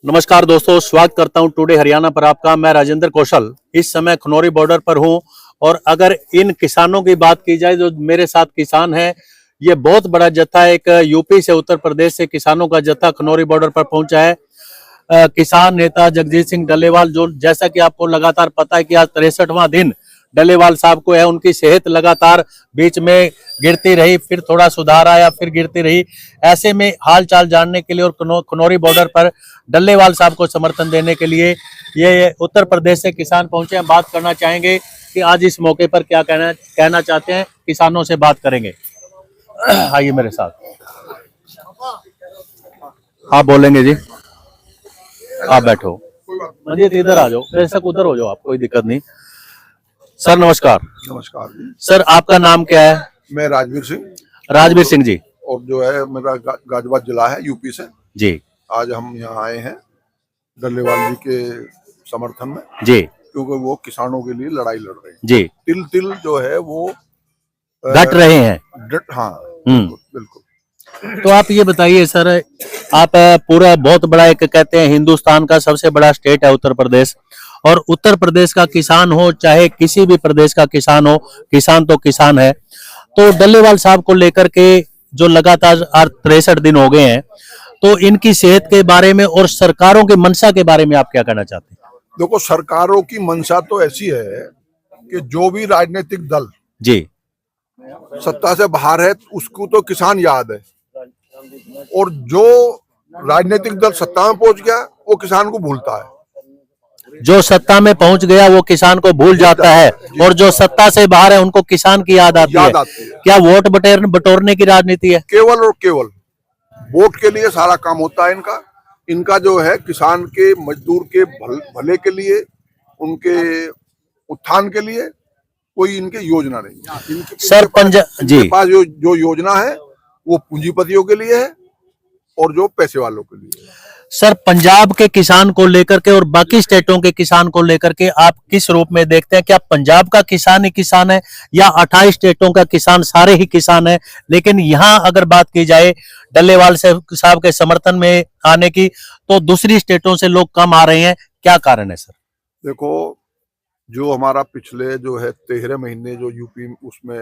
नमस्कार दोस्तों, स्वागत करता हूं टुडे हरियाणा पर आपका। मैं राजेंद्र कौशल इस समय खनौरी बॉर्डर पर हूं और अगर इन किसानों की बात की जाए जो मेरे साथ किसान हैं, ये बहुत बड़ा जत्था एक यूपी से उत्तर प्रदेश से किसानों का जत्था खनौरी बॉर्डर पर पहुंचा है। किसान नेता जगजीत सिंह डल्लेवाल, जो जैसा कि आपको लगातार पता है कि आज 63वां दिन डल्लेवाल साहब को है। उनकी सेहत लगातार बीच में गिरती रही, फिर थोड़ा सुधार आया, फिर गिरती रही। ऐसे में हाल चाल जानने के लिए और खनौरी बॉर्डर पर डल्लेवाल साहब को समर्थन देने के लिए ये उत्तर प्रदेश से किसान पहुंचे हैं। बात करना चाहेंगे कि आज इस मौके पर क्या कहना चाहते हैं, किसानों से बात करेंगे। आइए मेरे साथ, आप बोलेंगे जी। आप बैठो, मंजीत इधर आ जाओ, बेशक उधर हो जाओ, आप कोई दिक्कत नहीं। सर नमस्कार। नमस्कार जी। सर आपका नाम क्या है? मैं राजवीर सिंह। राजवीर सिंह जी। और जो है मेरा गाजियाबाद जिला है, यूपी से जी आज हम यहाँ आए हैं डल्लेवाल जी के समर्थन में जी क्योंकि वो किसानों के लिए लड़ाई लड़ रहे हैं। जी, तिल तिल जो है वो डट रहे हैं। हाँ बिल्कुल। तो आप ये बताइए सर, आप पूरा बहुत बड़ा एक कहते हैं हिंदुस्तान का सबसे बड़ा स्टेट है उत्तर प्रदेश, और उत्तर प्रदेश का किसान हो चाहे किसी भी प्रदेश का किसान हो, किसान तो किसान है। तो डल्लेवाल साहब को लेकर के जो लगातार 63 दिन हो गए हैं, तो इनकी सेहत के बारे में और सरकारों के मंशा के बारे में आप क्या कहना चाहते हैं? देखो, सरकारों की मंशा तो ऐसी है कि जो भी राजनीतिक दल जी सत्ता से बाहर है उसको तो किसान याद है, और जो राजनीतिक दल सत्ता में पहुंच गया वो किसान को भूलता है। जो सत्ता में पहुंच गया वो किसान को भूल जाता है, और जो सत्ता से बाहर है उनको किसान की याद आती है। क्या वोट बटोरने की राजनीति है? केवल और केवल वोट के लिए सारा काम होता है इनका। इनका जो है किसान के, मजदूर के भले के लिए, उनके उत्थान के लिए कोई इनके योजना नहीं। सर जी, पास जो योजना है वो पूंजीपतियों के लिए है और जो पैसे वालों के लिए है। सर पंजाब के किसान को लेकर के और बाकी स्टेटों के किसान को लेकर के आप किस रूप में देखते हैं? क्या पंजाब का किसान ही किसान है या 28 स्टेटों का किसान सारे ही किसान है? लेकिन यहाँ अगर बात की जाए डल्लेवाल साहब के समर्थन में आने की, तो दूसरी स्टेटों से लोग कम आ रहे हैं। क्या कारण है सर? देखो, जो हमारा पिछले जो है 13 महीने जो यूपी उसमें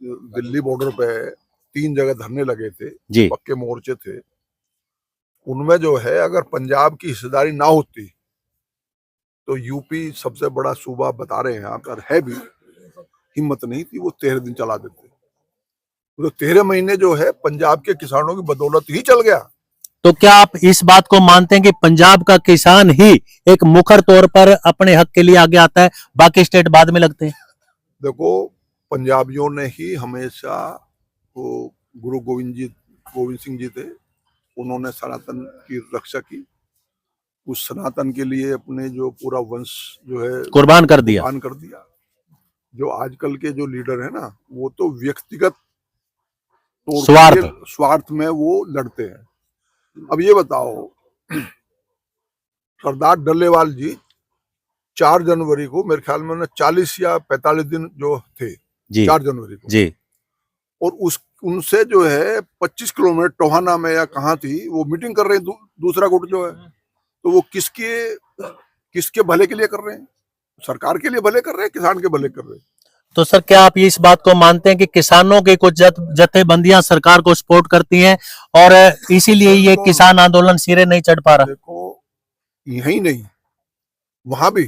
दिल्ली बॉर्डर पे 3 जगह धरने लगे थे, पक्के मोर्चे थे, उनमें जो है अगर पंजाब की हिस्सेदारी ना होती तो यूपी सबसे बड़ा सूबा बता रहे हैं, अगर है भी, हिम्मत नहीं थी वो 13 दिन चला देते। तो 13 महीने जो है पंजाब के किसानों की बदौलत ही चल गया। तो क्या आप इस बात को मानते हैं कि पंजाब का किसान ही एक मुखर तौर पर अपने हक के लिए आगे आता है, बाकी स्टेट बाद में लगते हैं? देखो, पंजाबियों ने ही हमेशा, वो गुरु गोविंद सिंह जी थे, उन्होंने सनातन की रक्षा की। उस सनातन के लिए अपने जो पूरा वंश जो है कुर्बान कर दिया। जो आजकल के जो लीडर है ना, वो तो व्यक्तिगत स्वार्थ में वो लड़ते हैं। अब ये बताओ, सरदार डल्लेवाल जी 4 जनवरी को, मेरे ख्याल में 40 या 45 दिन जो थे, 4 जनवरी को जी, और उनसे जो है 25 किलोमीटर टोहाना में या कहाँ थी वो मीटिंग कर रहे हैं, दूसरा गुट जो है। तो वो किसके भले के लिए कर रहे हैं? सरकार के लिए भले कर रहे हैं, किसान के भले कर रहे हैं। तो सर क्या आप इस बात को मानते हैं कि किसानों के कुछ जथेबंदियां सरकार को सपोर्ट करती हैं और इसीलिए ये किसान आंदोलन सिरे नहीं चढ़ पा रहा? देखो, यही नहीं, वहां भी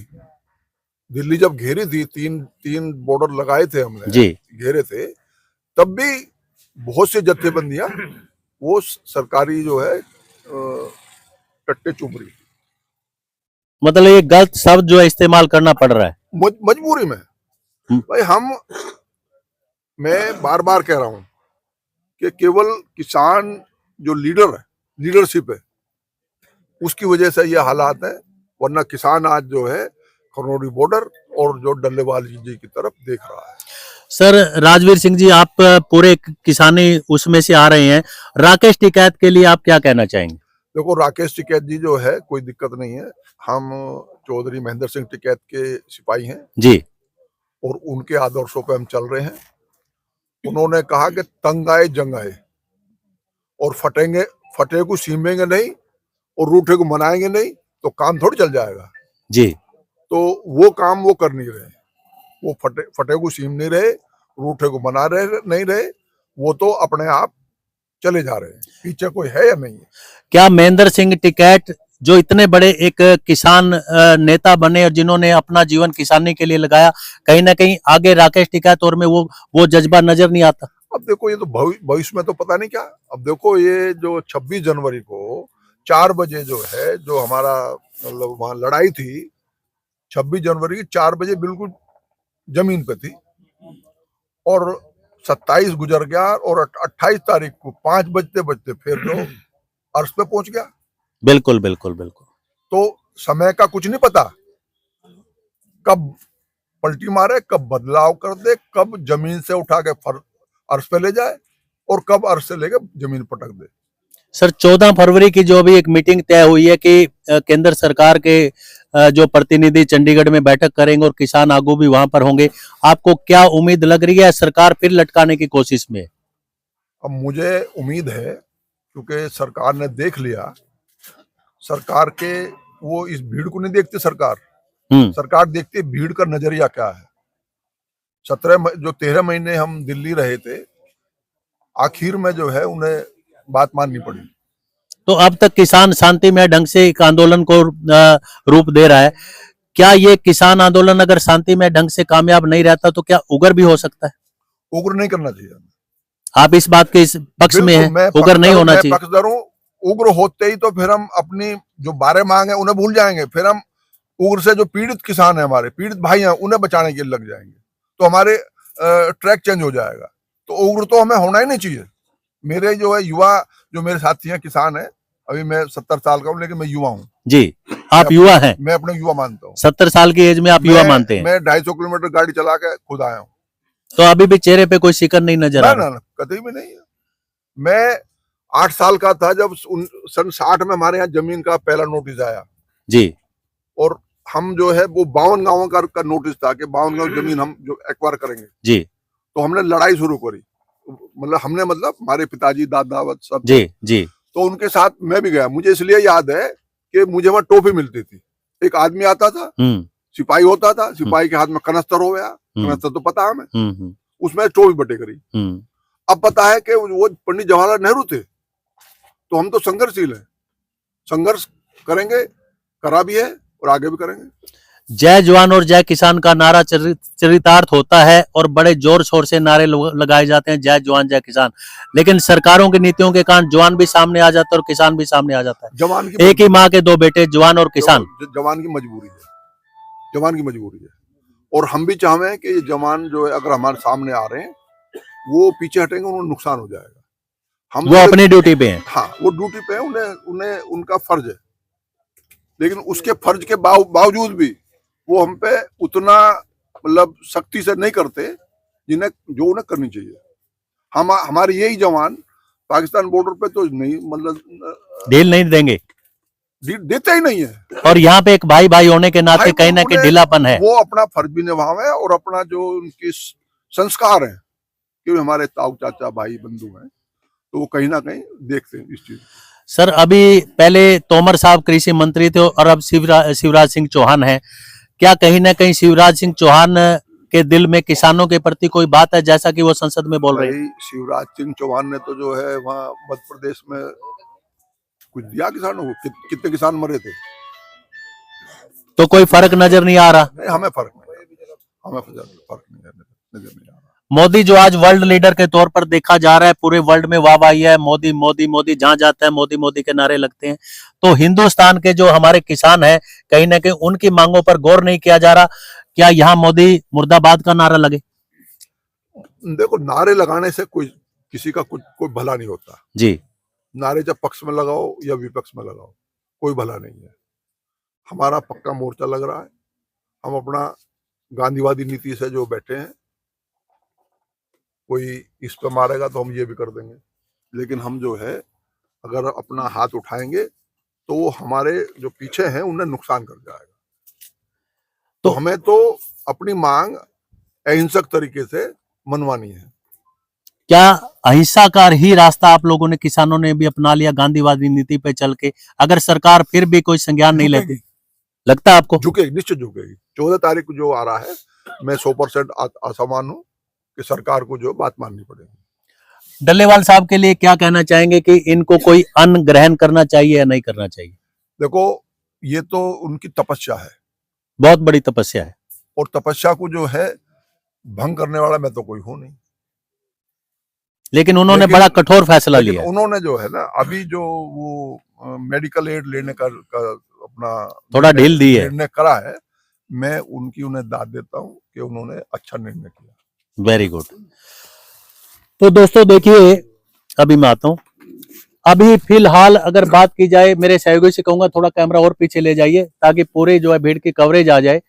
दिल्ली जब घेरी थी, तीन बॉर्डर लगाए थे हमने जी, घेरे थे, तब भी बहुत से जथेबंदियां वो सरकारी जो है टट्टे चुभ रही। मतलब ये गलत शब्द जो है इस्तेमाल करना पड़ रहा है मजबूरी में। भाई, मैं बार बार कह रहा हूं कि केवल किसान जो लीडरशिप है, उसकी वजह से ये हालात है, वरना किसान आज जो है खनौरी बॉर्डर और जो डल्लेवाल जी की तरफ देख रहा है। सर राजवीर सिंह जी, आप पूरे किसानी उसमें से आ रहे हैं, राकेश टिकैत के लिए आप क्या कहना चाहेंगे? देखो, राकेश टिकैत जी जो है कोई दिक्कत नहीं है, हम चौधरी महेंद्र सिंह टिकैत के सिपाही हैं जी, और उनके आदर्शों पे हम चल रहे हैं। उन्होंने कहा कि तंग आए जंग आए, और फटे को सीमेंगे नहीं, और रूठे को मनाएंगे नहीं तो काम थोड़ी चल जाएगा जी। तो वो काम वो कर नहीं रहे, वो फटे को सीम नहीं रहे, रूठे को मना रहे नहीं रहे, वो तो अपने आप चले जा रहे हैं, पीछे कोई है या नहीं है। क्या महेंद्र सिंह टिकैत जो इतने बड़े एक किसान नेता बने और जिन्होंने अपना जीवन किसानी के लिए लगाया, कहीं ना कहीं आगे राकेश टिकैत और में वो जज्बा नजर नहीं आता? अब देखो ये तो भविष्य में तो पता नहीं क्या। अब देखो ये जो 26 जनवरी को 4 बजे जो है जो हमारा मतलब वहां लड़ाई थी, 26 जनवरी की 4 बजे बिल्कुल जमीन पे थी और 27 गुजर गया और 28 तारीख को 5 बजते बजते फिर जो अर्श पे पहुंच गया। बिल्कुल बिल्कुल बिल्कुल। तो समय का कुछ नहीं पता, कब पलटी मारे, कब बदलाव कर दे, कब जमीन से उठा के अर्श पे ले जाए और कब अर्श से लेके जमीन पटक दे। सर 14 फरवरी की जो अभी एक मीटिंग तय हुई है कि केंद्र सरकार के जो प्रतिनिधि चंडीगढ़ में बैठक करेंगे और किसान आगू भी वहां पर होंगे, आपको क्या उम्मीद लग रही है? सरकार फिर लटकाने की कोशिश में? अब मुझे उम्मीद है क्योंकि सरकार ने देख लिया, सरकार के वो इस भीड़ को नहीं देखती सरकार देखती है भीड़ का नजरिया क्या है। 13 महीने हम दिल्ली रहे थे, आखिर में जो है उन्हें बात माननी पड़ी। तो अब तक किसान शांतिमय ढंग से एक आंदोलन को रूप दे रहा है, क्या ये किसान आंदोलन अगर शांतिमय ढंग से कामयाब नहीं रहता तो क्या उग्र भी हो सकता है? उग्र नहीं करना चाहिए। आप इस बात के इस पक्ष में हैं, उग्र नहीं होना चाहिए? पक्षधर हूं, उग्र होते ही तो फिर हम अपनी जो 12 मांग है उन्हें भूल जाएंगे, फिर हम उग्र से जो पीड़ित किसान है, हमारे पीड़ित भाई हैं, उन्हें बचाने के लिए लग जाएंगे, तो हमारे ट्रैक चेंज हो जाएगा। तो उग्र तो हमें होना ही नहीं चाहिए। मेरे जो है युवा जो मेरे साथी हैं किसान है, अभी मैं 70 साल का हूँ लेकिन मैं युवा हूँ। जी, आप युवा हैं? मैं अपने युवा मानता हूँ। 70 साल की एज में आप युवा मानते हैं? मैं 250 किलोमीटर गाड़ी चला के खुद आया हूँ। तो अभी भी चेहरे पे कोई शिकन नहीं नजर आ रहा? ना, कतई भी नहीं है। मैं 8 साल का था जब सन 60 में हमारे यहाँ जमीन का पहला नोटिस आया जी, और हम जो है वो 52 गांवों का नोटिस था कि 52 गांव जमीन हम जो एक्वायर करेंगे जी। तो हमने लड़ाई शुरू करी, मतलब हमारे पिताजी दादा सब जी जी। तो उनके साथ मैं भी गया। मुझे इसलिए याद है कि मुझे वहां टोपी मिलती थी, एक आदमी आता था, सिपाही होता था, सिपाही के हाथ में कनस्तर हो गया, कनस्तर तो पता हमें, उसमें टोपी बटे करी। अब पता है कि वो पंडित जवाहरलाल नेहरू थे, तो हम तो संघर्षशील हैं, संघर्ष करेंगे, करा भी है और आगे भी करेंगे। जय जवान और जय किसान का नारा चरितार्थ होता है और बड़े जोर शोर से नारे लगाए जाते हैं, जय जवान जय किसान, लेकिन सरकारों की नीतियों के कारण जवान भी सामने आ जाता है और किसान भी सामने आ जाता है। जवान की एक ही माँ के दो बेटे, जवान और किसान। जवान की मजबूरी है, जवान की मजबूरी है। और हम भी चाहते हैं कि ये जवान जो है अगर हमारे सामने आ रहे हैं वो पीछे हटेंगे, उन्हें नुकसान हो जाएगा। हम वो अपनी ड्यूटी पे हैं। हाँ, वो ड्यूटी पे है, उन्हें उनका फर्ज है, लेकिन उसके फर्ज के बावजूद भी वो हम पे उतना मतलब सख्ती से नहीं करते जो उन्हें करनी चाहिए। हमारे यही जवान पाकिस्तान बॉर्डर पे तो नहीं, मतलब ढील नहीं देंगे, देते ही नहीं है। और यहाँ पे एक भाई भाई होने के नाते कहीं ना कहीं ढीलापन है। वो अपना फर्ज भी निभावे और अपना जो उनकी संस्कार है कि हमारे ताऊ चाचा भाई बंधु हैं, तो वो कहीं ना कहीं देखते हैं इस चीज। सर अभी पहले तोमर साहब कृषि मंत्री थे और अब शिवराज सिंह चौहान है, क्या कहीं ना कहीं शिवराज सिंह चौहान के दिल में किसानों के प्रति कोई बात है, जैसा कि वो संसद में बोल रहे हैं? शिवराज सिंह चौहान ने तो जो है वहाँ मध्य प्रदेश में कुछ दिया किसानों को, कितने किसान मरे थे, तो कोई फर्क नजर नहीं आ रहा? नहीं, हमें फर्क नहीं नजर नहीं आ रहा। मोदी जो आज वर्ल्ड लीडर के तौर पर देखा जा रहा है, पूरे वर्ल्ड में वाहवाही है, मोदी मोदी मोदी, जहां जाता है मोदी मोदी के नारे लगते हैं, तो हिंदुस्तान के जो हमारे किसान हैं कहीं ना कहीं उनकी मांगों पर गौर नहीं किया जा रहा। क्या यहाँ मोदी मुर्दाबाद का नारा लगे? देखो, नारे लगाने से किसी का कोई भला नहीं होता जी। नारे जब पक्ष में लगाओ या विपक्ष में लगाओ, कोई भला नहीं है। हमारा पक्का मोर्चा लग रहा है, हम अपना गांधीवादी नीति से जो बैठे हैं, कोई इस पे मारेगा तो हम ये भी कर देंगे, लेकिन हम जो है अगर अपना हाथ उठाएंगे तो वो हमारे जो पीछे हैं उन्हें नुकसान कर जाएगा। तो हमें तो अपनी मांग अहिंसक तरीके से मनवानी है। क्या अहिंसा ही रास्ता आप लोगों ने, किसानों ने भी अपना लिया गांधीवादी नीति पे चल के? अगर सरकार फिर भी कोई संज्ञान नहीं लेती, लगता है आपको? झुकेगी, निश्चित झुकेगी। 14 तारीख को जो आ रहा है, मैं 100% असमान हूँ कि सरकार को जो बात माननी पड़ेगी। डल्लेवाल साहब के लिए क्या कहना चाहेंगे कि इनको कोई अन्न ग्रहण करना चाहिए या नहीं करना चाहिए? देखो, ये तो उनकी तपस्या है, बहुत बड़ी तपस्या है, और तपस्या को जो है भंग करने वाला मैं तो कोई हूं नहीं। लेकिन उन्होंने बड़ा कठोर फैसला लिया। उन्होंने जो है ना, अभी जो वो मेडिकल एड लेने का अपना थोड़ा ढील दी है, निर्णय करा है, मैं उन्हें दाद देता हूं कि उन्होंने अच्छा निर्णय किया। Very good. तो दोस्तों देखिए, अभी मैं आता हूं। अभी फिलहाल अगर बात की जाए, मेरे सहयोगी से कहूंगा थोड़ा कैमरा और पीछे ले जाइए ताकि पूरे जो है भीड़ की कवरेज आ जाए।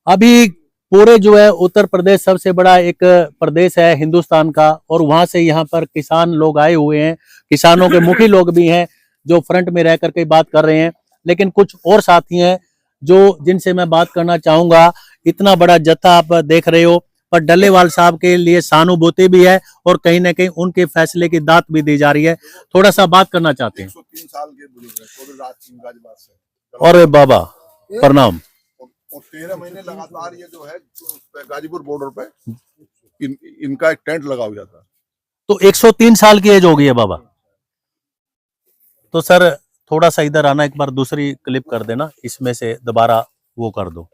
अभी पूरे जो है उत्तर प्रदेश सबसे बड़ा एक प्रदेश है हिंदुस्तान का, और वहां से यहाँ पर किसान लोग आए हुए हैं, किसानों के मुखी लोग भी हैं जो फ्रंट में रह करके बात कर रहे हैं, लेकिन कुछ और साथी हैं जो जिनसे मैं बात करना चाहूंगा। इतना बड़ा जत्था आप देख रहे हो, पर डल्लेवाल साहब के लिए सहानुभूति भी है और कहीं ना कहीं उनके फैसले की दात भी दी जा रही है। थोड़ा सा बात करना चाहते हैं। 103 साल के बुजुर्ग हैं, चौधरी राज सिंह गाजीबाग से। और बाबा प्रणाम। और 13 महीने लगातार ये जो है गाजीपुर बॉर्डर पे इनका एक टेंट लगा हुआ था। तो 103 साल की एज हो गई है बाबा। तो सर थोड़ा सा इधर आना, एक बार दूसरी क्लिप कर देना, इसमें से दोबारा वो कर दो।